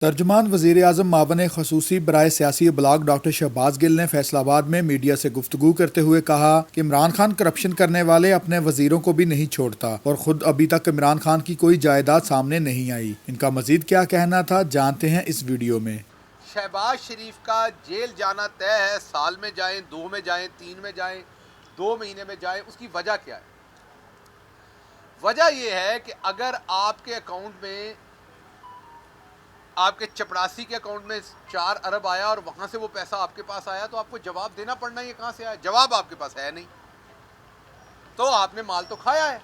तर्जुमान वज़ीर-ए-आज़म मावन ख़ुसूसी बराए सियासी इबलाग डॉक्टर शहबाज गिल ने फैसलाबाद में मीडिया से गुफ्तगू करते हुए कहा कि इमरान खान करप्शन करने वाले अपने वज़ीरों को भी नहीं छोड़ता और ख़ुद अभी तक इमरान खान की कोई जायदाद सामने नहीं आई। इनका मज़ीद क्या कहना था, जानते हैं इस वीडियो में। शहबाज शरीफ का जेल जाना तय है। साल में जाएं, 2 में जाएं, 3 में जाएं, 2 महीने में जाएं, उसकी वजह क्या है? वजह यह है कि अगर आपके अकाउंट में, आपके चपरासी के अकाउंट में 4 अरब आया और वहां से वो पैसा आपके पास आया, तो आपको जवाब देना पड़ना, ये कहां से आया? जवाब आपके पास है नहीं, तो आपने माल तो खाया है।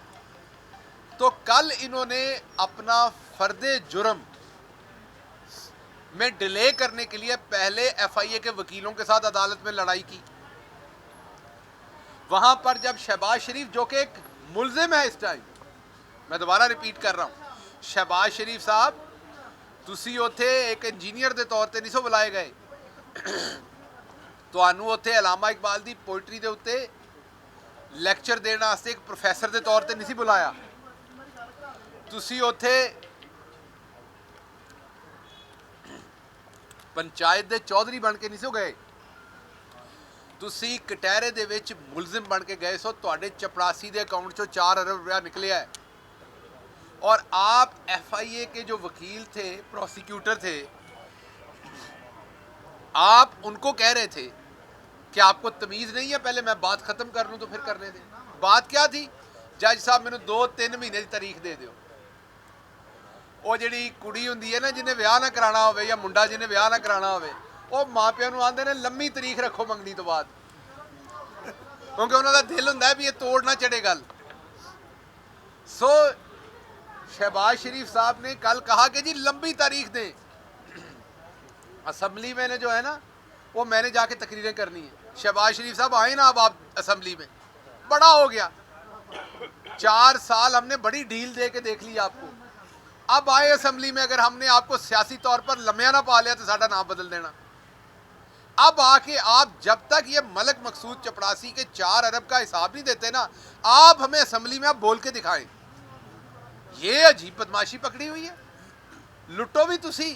तो कल इन्होंने अपना फर्दे जुर्म में डिले करने के लिए पहले एफआईए के वकीलों के साथ अदालत में लड़ाई की। वहां पर जब शहबाज शरीफ, जो कि एक मुल्जिम है इस टाइम, मैं दोबारा रिपीट कर रहा हूं, शहबाज शरीफ साहब तुसी उत्थे एक इंजीनियर के तौर पर नहीं सो बुलाए गए, ਤੁਹਾਨੂੰ ਉੱਥੇ ਅਲਾਮਾ ਇਕਬਾਲ ਦੀ ਪੋਇਟਰੀ ਦੇ ਉੱਤੇ ਲੈਕਚਰ ਦੇਣ ਵਾਸਤੇ ਇੱਕ ਪ੍ਰੋਫੈਸਰ ਦੇ ਤੌਰ ਤੇ ਨਹੀਂ ਸੀ ਬੁਲਾਇਆ। ਤੁਸੀਂ ਉੱਥੇ ਪੰਚਾਇਤ ਦੇ ਚੌਧਰੀ ਬਣ ਕੇ ਨਹੀਂ ਸੋ ਗਏ, ਤੁਸੀਂ ਕਟਹਿਰੇ ਦੇ ਵਿੱਚ ਮੁਲਜ਼ਮ ਬਣ ਕੇ ਗਏ ਸੋ। ਤੁਹਾਡੇ ਚਪੜਾਸੀ ਦੇ ਅਕਾउंट ਚੋਂ 4 अरब रुपया निकलिया है और आप एफआईए के जो वकील थे, प्रोसिक्यूटर थे, आप उनको कह रहे थे कि आपको तमीज़ नहीं है, पहले मैं बात ख़त्म कर लूँ तो फिर करने दें। बात क्या थी? जज साहब मैंने 2-3 महीने की तारीख दे दो। वो जी कुड़ी होंगी है ना, जिन्हें ब्याह ना कराना हो, या मुंडा जिन्हें ब्याह ना कराना हो, वो माँ प्यो को आते हैं लंबी तारीख रखो मंगनी तो बाद, क्योंकि उन्होंने दिल होंगे भी ये तोड़ ना चढ़े गल। सो शहबाज शरीफ साहब ने कल कहा कि जी लंबी तारीख दें। असम्बली में जो है ना, वो मैंने जाके तकरीरें करनी है। शहबाज शरीफ साहब आए ना, अब आप असम्बली में, बड़ा हो गया, 4 साल हमने बड़ी डील दे के देख ली आपको। अब आए असम्बली में, अगर हमने आपको सियासी तौर पर लम्या ना पा लिया तो साडा नाम बदल देना। अब आके आप जब तक ये मलक मकसूद चपड़ासी के 4 अरब का हिसाब नहीं देते ना, आप हमें असम्बली में आप बोल के दिखाएं। ये अजीब बदमाशी पकड़ी हुई है। लुटो भी तुसी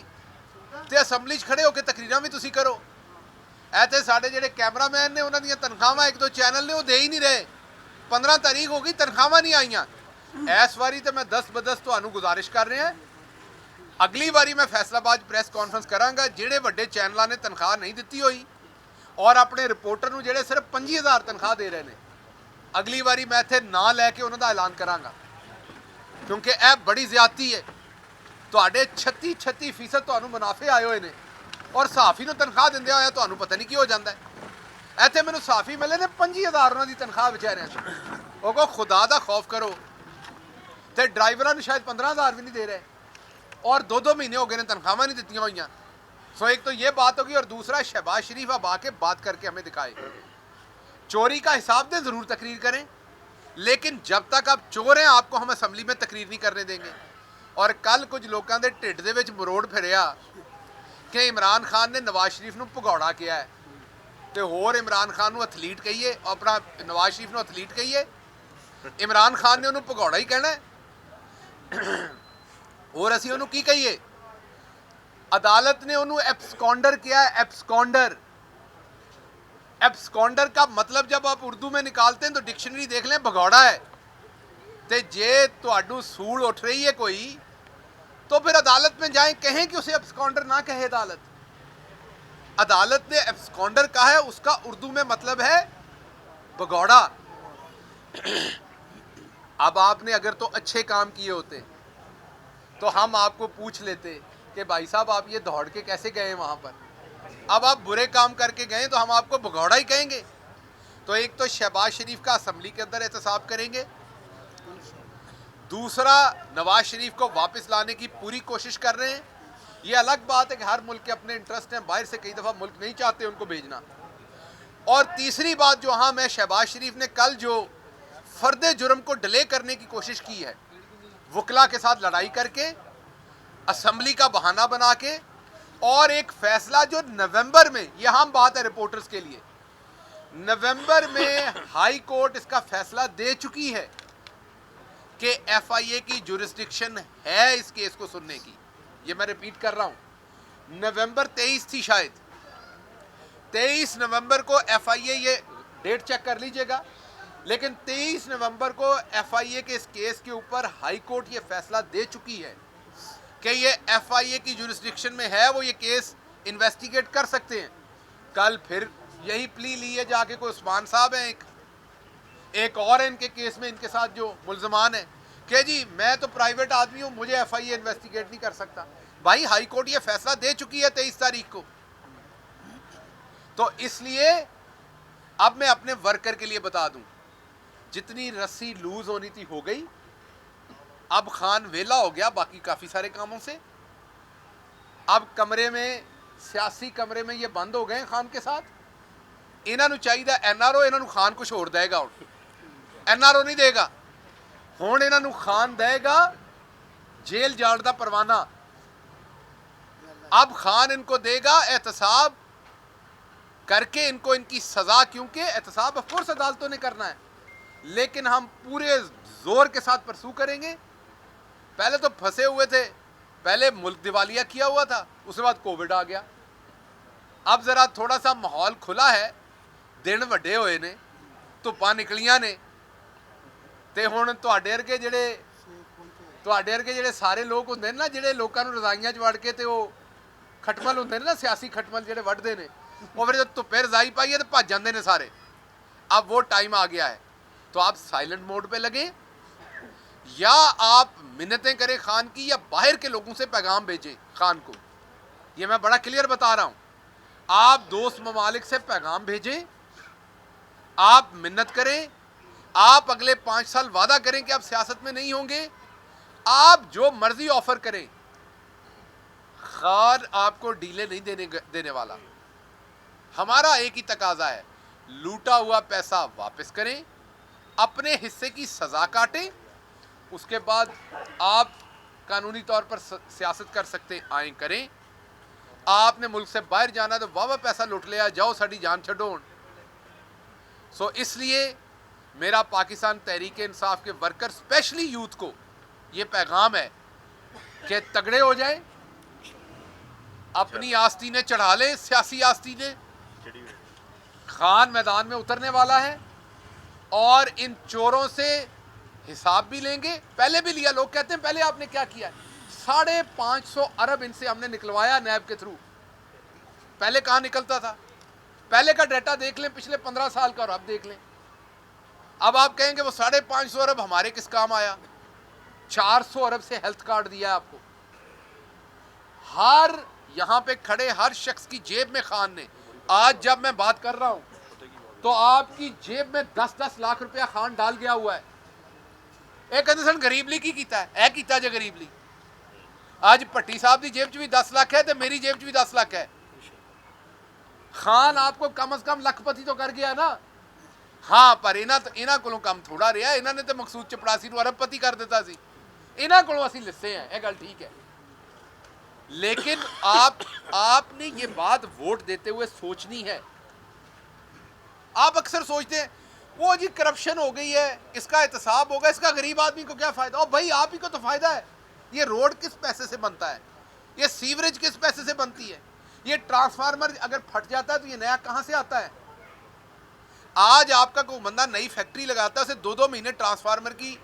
ते असम्बली खड़े होकर तकरीरां भी तुसी करो। ऐसे साढ़े जेडे कैमरामैन ने, उन्होंने तनख्वाहां 1-2 चैनल ने वो दे ही नहीं रहे। 15 तारीख हो गई, तनख्वाहां नहीं आईयां। इस बारी तो मैं 10 बदस तो गुजारिश कर रहे हैं, अगली बारी मैं फैसलाबाद प्रैस कॉन्फ्रेंस करांगा। जेडे वड्डे चैनलों ने तनख्वाह नहीं दी हुई और अपने रिपोर्टर को जेडे सिर्फ 25,000 तनख्वाह दे रहे हैं, अगली बारी मैं इत्थे ना लैके उन्होंने ऐलान करांगा, क्योंकि यह बड़ी ज्यादती है। ਤੁਹਾਡੇ 36% ਤੁਹਾਨੂੰ ਮੁਨਾਫੇ ਆਏ ਹੋਏ ਨੇ ਔਰ ਸਾਫੀ ਨੂੰ ਤਨਖਾਹ ਦਿੰਦੇ ਹੋਇਆ ਤੁਹਾਨੂੰ ਪਤਾ ਨਹੀਂ ਕੀ ਹੋ ਜਾਂਦਾ ਹੈ। ਇੱਥੇ ਮੈਨੂੰ ਸਾਫੀ ਮਿਲੇ ਨੇ 25,000 ਉਹਨਾਂ ਦੀ ਤਨਖਾਹ ਵਿਚਾਰਿਆਂ ਦੀ। ਉਹ ਕੋ ਖੁਦਾ ਦਾ ਖੌਫ ਕਰੋ। ਤੇ ਡਰਾਈਵਰਾਂ ਨੂੰ ਸ਼ਾਇਦ 15,000 भी नहीं दे रहे और 2-2 महीने हो गए ने तनख्वाहां नहीं दी हुई। सो एक तो ये बात होगी, और दूसरा शहबाज शरीफ अब आके बात करके हमें दिखाए। चोरी का हिसाब दें, ज़रूर तकरीर करें, लेकिन जब तक आप चोर हैं आपको हम असम्बली में तकरीर नहीं करने देंगे। और कल कुछ लोगों के ढिड दे विच मरोड़ फिरिया कि इमरान खान ने नवाज शरीफ को भगौड़ा किया है, तो होर इमरान खान को एथलीट कहिए, अपना नवाज शरीफ को एथलीट कहिए, इमरान खान ने उन्होंने भगौड़ा ही कहना है। और असी उन्होंने की कहिए? अदालत ने उन्होंने एब्सकॉन्डर किया है। एब्सकॉन्डर, एब्सकॉन्डर का मतलब जब आप उर्दू में निकालते हैं तो डिक्शनरी देख लें, भगौड़ा है। तो जे तो सूल उठ रही है कोई, तो फिर अदालत में जाएं, कहें कि उसे एब्सकॉन्डर ना कहे अदालत। अदालत ने एब्सकॉन्डर कहा है, उसका उर्दू में मतलब है भगौड़ा। अब आपने अगर तो अच्छे काम किए होते तो हम आपको पूछ लेते कि भाई साहब आप ये दौड़ के कैसे गए वहां पर। अब आप बुरे काम करके गए तो हम आपको भगौड़ा ही कहेंगे। तो एक तो शहबाज शरीफ का असम्बली के अंदर एहतसाब करेंगे, दूसरा नवाज शरीफ को वापस लाने की पूरी कोशिश कर रहे हैं। ये अलग बात है कि हर मुल्क के अपने इंटरेस्ट हैं, बाहर से कई दफ़ा मुल्क नहीं चाहते उनको भेजना। और तीसरी बात जो, हाँ, मैं शहबाज शरीफ ने कल जो फर्दे जुर्म को डिले करने की कोशिश की है, वकला के साथ लड़ाई करके, असम्बली का बहाना बना के, और एक फैसला जो नवंबर में, यह हम बात है रिपोर्टर्स के लिए, नवंबर में हाई कोर्ट इसका फैसला दे चुकी है कि एफआईए की जुरिस्डिक्शन है इस केस को सुनने की। ये मैं रिपीट कर रहा हूं, नवंबर 23 थी शायद, 23 नवंबर को एफआईए, ये डेट चेक कर लीजिएगा, लेकिन 23 नवंबर को एफआईए के इस केस के ऊपर हाई कोर्ट ये फैसला दे चुकी है कि ये एफआईए की जुरिस्डिक्शन में है, वो ये केस इन्वेस्टिगेट कर सकते हैं। कल फिर यही प्ली ली है जाके, कोई उस्मान साहब हैं, एक और है इनके केस में, इनके साथ जो मुल्जमान है, कि जी मैं तो प्राइवेट आदमी हूं, मुझे एफआईए इन्वेस्टिगेट नहीं कर सकता। भाई हाई कोर्ट ये फैसला दे चुकी है 23 तारीख को। तो इसलिए अब मैं अपने वर्कर के लिए बता दूं, जितनी रस्सी लूज होनी थी हो गई। अब खान वेला हो गया बाकी काफी सारे कामों से। अब कमरे में, सियासी कमरे में ये बंद हो गए खान के साथ। इन्हों चाहिए एनआरओ, इन्हों खान कुछ होर देगा, हुण एनआरओ नहीं देगा, हुण इन्हों खान देगा जेल जाण दा परवाना। अब खान इनको देगा एहतसाब करके इनको इनकी सजा, क्योंकि एहतसाब ऑफकोर्स अदालतों ने करना है, लेकिन हम पूरे जोर के साथ परसू करेंगे। पहले तो फंसे हुए थे, पहले मुल्क दिवालिया किया हुआ था, उसके बाद कोविड आ गया। अब जरा थोड़ा सा माहौल खुला है, दिन वड्डे होए ने, धुप्पां निकलियां ने, ते हुण तुहाडे वर्गे जिहड़े सारे लोग हुंदे ने ना, जिहड़े लोकां नूं रजाइयां च वड़ के ते ओह खटमल हुंदे ने ना, सियासी खटमल जिहड़े वड्डदे ने, वो फिर जब धुप्पे रजाई पाइए तो भज जाते हैं सारे। अब वो टाइम आ गया है, तो आप साइलेंट मोड पे लगे, या आप मिन्नतें करें खान की, या बाहर के लोगों से पैगाम भेजें खान को। ये मैं बड़ा क्लियर बता रहा हूं, आप दोस्त ममालिक से पैगाम भेजें, आप मिन्नत करें, आप अगले 5 साल वादा करें कि आप सियासत में नहीं होंगे, आप जो मर्जी ऑफर करें, खान आपको डीले नहीं देने वाला। हमारा एक ही तकाजा है, लूटा हुआ पैसा वापस करें, अपने हिस्से की सजा काटें, उसके बाद आप कानूनी तौर पर सियासत कर सकते आए करें। आपने मुल्क से बाहर जाना तो वाह पैसा लुट लिया, जाओ साड़ी जान छड्डो। सो इसलिए मेरा पाकिस्तान तहरीक इंसाफ के वर्कर, स्पेशली यूथ को ये पैगाम है कि तगड़े हो जाए, अपनी आस्तीनें चढ़ा लें, सियासी आस्तीनें। खान मैदान में उतरने वाला है और इन चोरों से हिसाब भी लेंगे। पहले भी लिया, लोग कहते हैं पहले आपने क्या किया। 550 अरब इनसे हमने निकलवाया नैब के थ्रू। पहले कहाँ निकलता था? पहले का डाटा देख लें, पिछले 15 साल का, और अब देख लें। अब आप कहेंगे वो 550 अरब हमारे किस काम आया? 400 अरब से हेल्थ कार्ड दिया आपको। हर यहां पे खड़े हर शख्स की जेब में खान ने, आज जब मैं बात कर रहा हूं तो आपकी जेब में 10-10 लाख रुपया खान डाल गया हुआ है। एक कंडीशन गरीबली की कीता है कीता जे गरीबली। आज भट्टी साहब की जेब च भी 10 लाख है, तो मेरी जेब च भी 10 लाख है। खान आपको कम से कम लखपति तो कर गया ना। हाँ, पर इन्हां कोलों काम थोड़ा रहा। इन्होंने तो मकसूद चपड़ासी को अरबपति कर दिता सी। इन्हां कोलों असीं लिस्से हैं, यह गल ठीक है। लेकिन आपने ये बात वोट देते हुए सोचनी है। आप अक्सर सोचते हैं वो जी करप्शन हो गई है, इसका एहतसाब होगा, इसका गरीब आदमी को क्या फायदा? और भाई आप ही को तो फायदा है। ये रोड किस पैसे से बनता है? ये सीवरेज किस पैसे से बनती है? ये ट्रांसफार्मर अगर फट जाता है तो ये नया कहां से आता है? आज आपका कोई बंदा नई फैक्ट्री लगाता है, उसे 2-2 महीने ट्रांसफार्मर की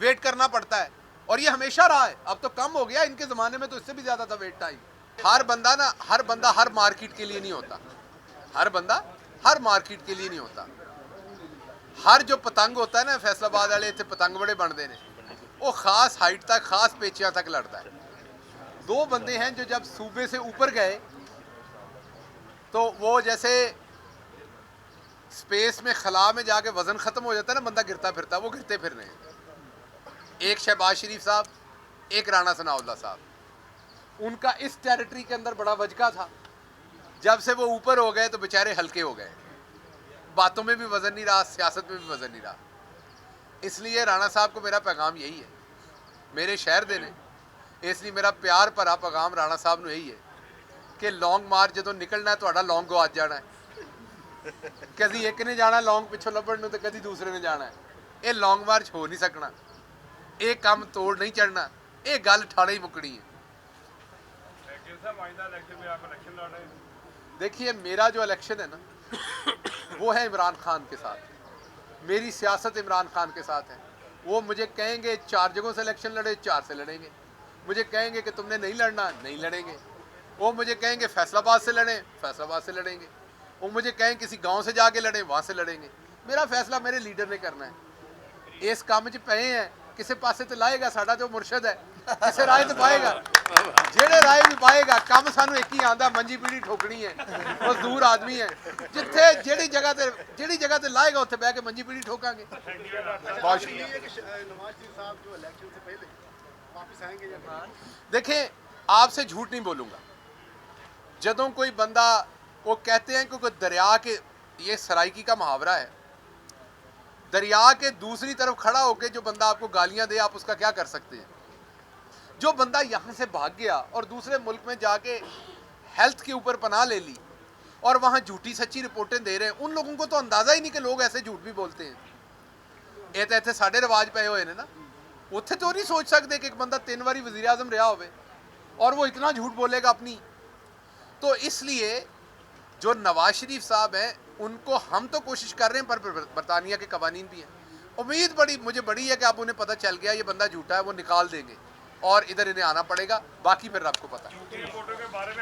वेट करना पड़ता है, और ये हमेशा रहा है। अब तो कम हो गया, इनके ज़माने में तो इससे भी ज़्यादा था वेट टाइम। हर बंदा हर मार्केट के लिए नहीं होता। हर बंदा हर मार्केट के लिए नहीं होता। हर जो पतंग होता है ना, फैसलाबाद वाले इतने पतंग बड़े बनते हैं, वो खास हाइट तक, खास पेचियां तक लड़ता है। 2 बंदे हैं जो जब सूबे से ऊपर गए तो वो जैसे स्पेस में खला में जाके वजन ख़त्म हो जाता है ना, बंदा गिरता फिरता, वो गिरते फिर रहे हैं। एक शहबाज शरीफ साहब, एक राणा सनाउल्लाह साहब। उनका इस टेरिटरी के अंदर बड़ा वजका था। जब से वो ऊपर हो गए तो बेचारे हल्के हो गए। बातों में भी वजन नहीं रहा, सियासत में भी वजन नहीं रहा। इसलिए राणा साहब को मेरा पैगाम यही है, मेरे शहर दे ने, इसलिए मेरा प्यार भरा पैगाम राणा साहब ने यही है कि लौंग मार जो निकलना है तो लौंग गवाच जाना है। कभी एक ने जाना लौंग पिछों लभण तो कभी दूसरे ने जाना है। ये लौंग मार्च हो नहीं सकना, ये काम तोड़ नहीं चढ़ना, ये गल ठाणे ही मुकनी है। साहब आइंदा इलेक्शन में आप इलेक्शन लड़ रहे हैं। देखिए, मेरा जो इलेक्शन है ना वो है इमरान खान के साथ, मेरी सियासत इमरान खान के साथ है। वो मुझे कहेंगे 4 जगहों से इलेक्शन लड़े, 4 से लड़ेंगे। मुझे कहेंगे कि तुमने नहीं लड़ना, नहीं लड़ेंगे। वो मुझे कहेंगे फैसलाबाद से लड़ें, फैसलाबाद से लड़ेंगे। वो मुझे कहें किसी गांव से जाके लड़ें, वहाँ से लड़ेंगे। मेरा फैसला मेरे लीडर ने करना है। इस काम च पे हैं, किसी पासे तो लाएगा साडा जो मुर्शद है, किसी राय तो पाएगा, जेड़े राय भी पाएगा। काम सानू एक ही आंदा, मंजी पीढ़ी ठोकनी है। मजदूर आदमी है, जिथे जेड़ी जगह ते लाएगा उत्थे बह के मंजी पीढ़ी ठोकांगे। बहुत शुक्रिया। नवाज शरीफ साहब जो इलेक्शन से पहले वापस आएंगे या नहीं? देखें, आपसे झूठ नहीं बोलूँगा। जदों कोई बंदा, वो कहते हैं कि कोई दरिया के, ये सराइकी का मुहावरा है, दरिया के दूसरी तरफ खड़ा होकर जो बंदा आपको गालियां दे, आप उसका क्या कर सकते हैं। जो बंदा यहाँ से भाग गया और दूसरे मुल्क में जाके हेल्थ के ऊपर पनाह ले ली और वहाँ झूठी सच्ची रिपोर्टें दे रहे हैं, उन लोगों को तो अंदाज़ा ही नहीं कि लोग ऐसे झूठ भी बोलते हैं। ये तो इतने साढ़े रिवाज पे हुए ने ना, उत्थे तो नहीं सोच सकते कि एक बंदा 3 बारी वज़ीर आज़म रहा होवे और वो इतना झूठ बोलेगा अपनी। तो इसलिए जो नवाज शरीफ साहब हैं, उनको हम तो कोशिश कर रहे हैं, पर बरतानिया के कवानीन भी हैं। उम्मीद मुझे बड़ी है कि आप उन्हें पता चल गया ये बंदा झूठा है, वो निकाल देंगे और इधर इन्हें आना पड़ेगा। बाकी फिर आपको पता है। रिपोर्टों के बारे में